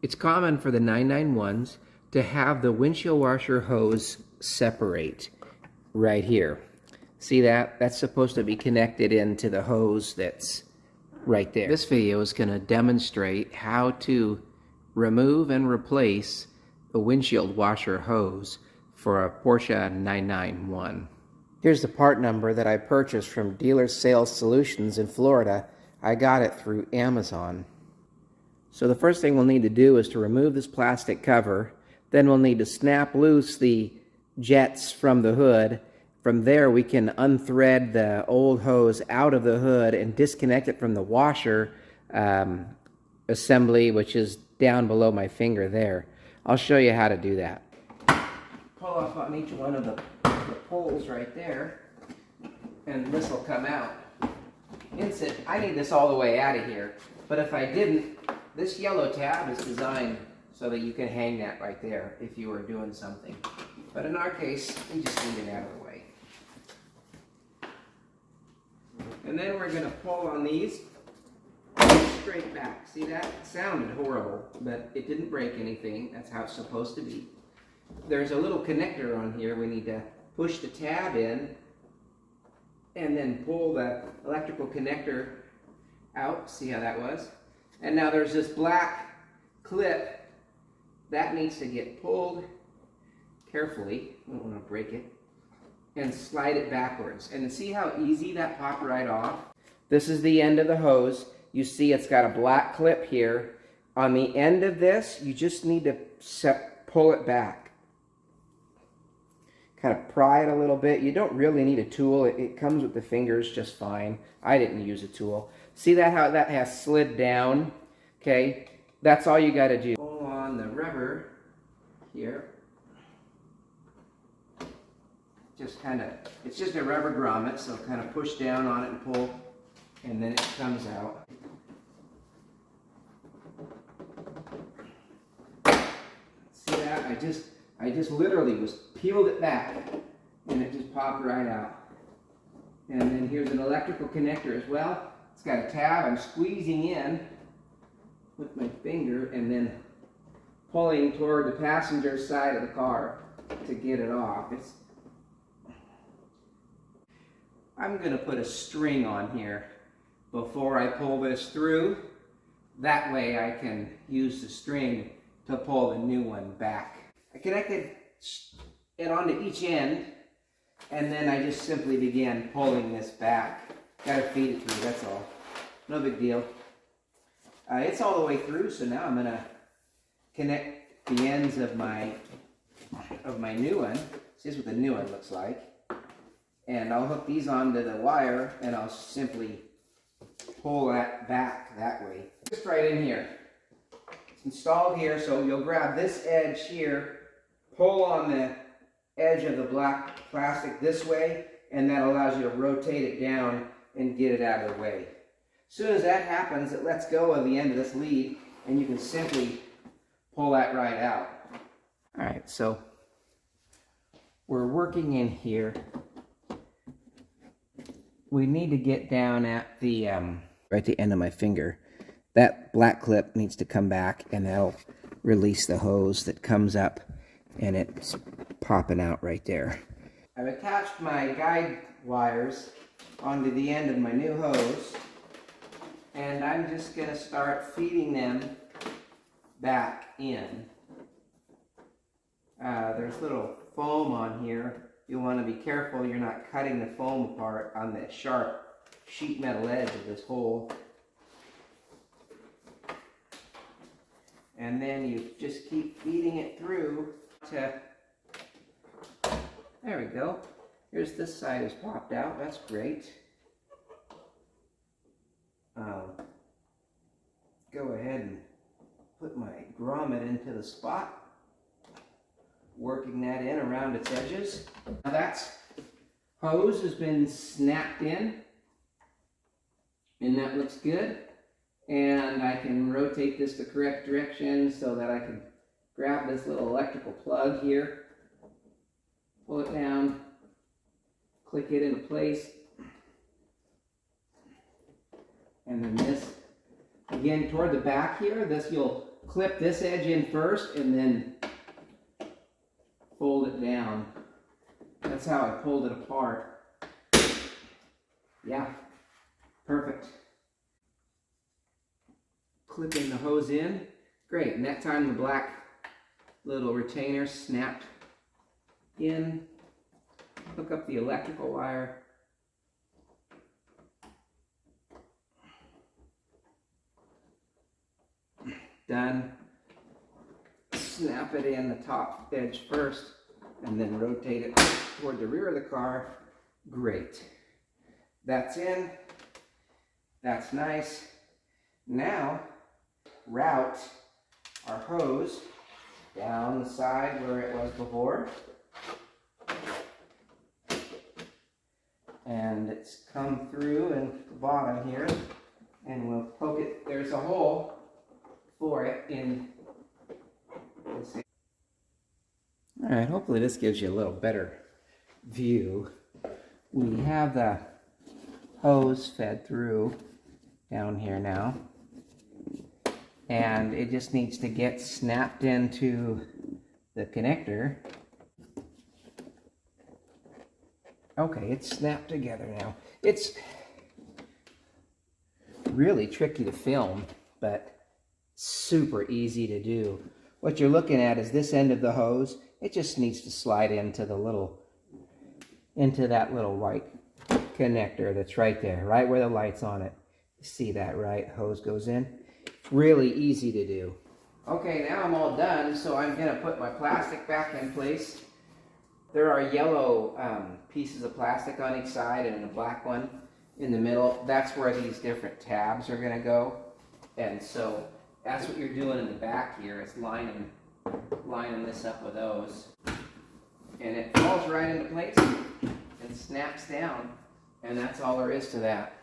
It's common for the 991s to have the windshield washer hose separate right here. See that? That's supposed to be connected into the hose that's right there. This video is going to demonstrate how to remove and replace the windshield washer hose for a Porsche 991. Here's the part number that I purchased from Dealer Sales Solutions in Florida. I got it through Amazon. So the first thing we'll need to do is to remove this plastic cover. Then we'll need to snap loose the jets from the hood. From there we can unthread the old hose out of the hood and disconnect it from the washer assembly, which is down below my finger there. I'll show you how to do that. Pull off on each one of the poles right there, and this will come out. Instant, I need this all the way out of here, but if I didn't, this yellow tab is designed so that you can hang that right there if you were doing something. But in our case, we just need it out of the way. And then we're going to pull on these straight back. See that? It sounded horrible, but it didn't break anything. That's how it's supposed to be. There's a little connector on here. We need to push the tab in and then pull the electrical connector out. See how that was? And now there's this black clip that needs to get pulled carefully. I don't want to break it. And slide it backwards. And see how easy that popped right off? This is the end of the hose. You see it's got a black clip here. On the end of this, you just need to pull it back. Kind of pry it a little bit. You don't really need a tool. It comes with the fingers just fine. I didn't use a tool. See that how that has slid down? Okay, that's all you got to do. Pull on the rubber here. Just kind of, it's just a rubber grommet, so kind of push down on it and pull, and then it comes out. See that? I just literally peeled it back, and it just popped right out. And then here's an electrical connector as well. It's got a tab. I'm squeezing in with my finger and then pulling toward the passenger side of the car to get it off. I'm going to put a string on here before I pull this through. That way I can use the string to pull the new one back. I connected it onto each end, and then I just simply began pulling this back. Got to feed it through, that's all. No big deal. It's all the way through, so now I'm going to connect the ends of my new one. See, this is what the new one looks like. And I'll hook these onto the wire, and I'll simply pull that back that way. Just right in here. It's installed here, so you'll grab this edge here, pull on the edge of the black plastic this way, and that allows you to rotate it down and get it out of the way. As soon as that happens, it lets go of the end of this lead, and you can simply pull that right out. All right, so we're working in here. We need to get down at the right at the end of my finger. That black clip needs to come back, and that'll release the hose that comes up, and it's popping out right there. I've attached my guide wires onto the end of my new hose, and I'm just going to start feeding them back in. There's little foam on here. You'll want to be careful you're not cutting the foam apart on the sharp sheet metal edge of this hole. And then you just keep feeding it through to, there we go. Here's this side has popped out, that's great. Go ahead and put my grommet into the spot. Working that in around its edges. Now that hose has been snapped in, and that looks good. And I can rotate this the correct direction so that I can grab this little electrical plug here, pull it down, click it into place, and then this again toward the back here, this you'll clip this edge in first and then fold it down. That's how I pulled it apart. Yeah, perfect. Clipping the hose in. Great, and that time the black little retainer snapped in. Hook up the electrical wire. Done. Snap it in the top edge first and then rotate it toward the rear of the car. Great. That's in. That's nice. Now, route our hose down the side where it was before. And it's come through in the bottom here. And we'll poke it. There's a hole for it in. Alright, hopefully this gives you a little better view. We have the hose fed through down here now. And it just needs to get snapped into the connector. Okay, it's snapped together now. It's really tricky to film, but super easy to do. What you're looking at is this end of the hose. It just needs to slide into the into that little white connector that's right there, right where the light's on it. You see that, right? Hose goes in. Really easy to do. Okay, now I'm all done, so I'm gonna put my plastic back in place. There are yellow pieces of plastic on each side and a black one in the middle. That's where these different tabs are gonna go. And so that's what you're doing in the back here, is lining this up with those. And it falls right into place and snaps down. And that's all there is to that.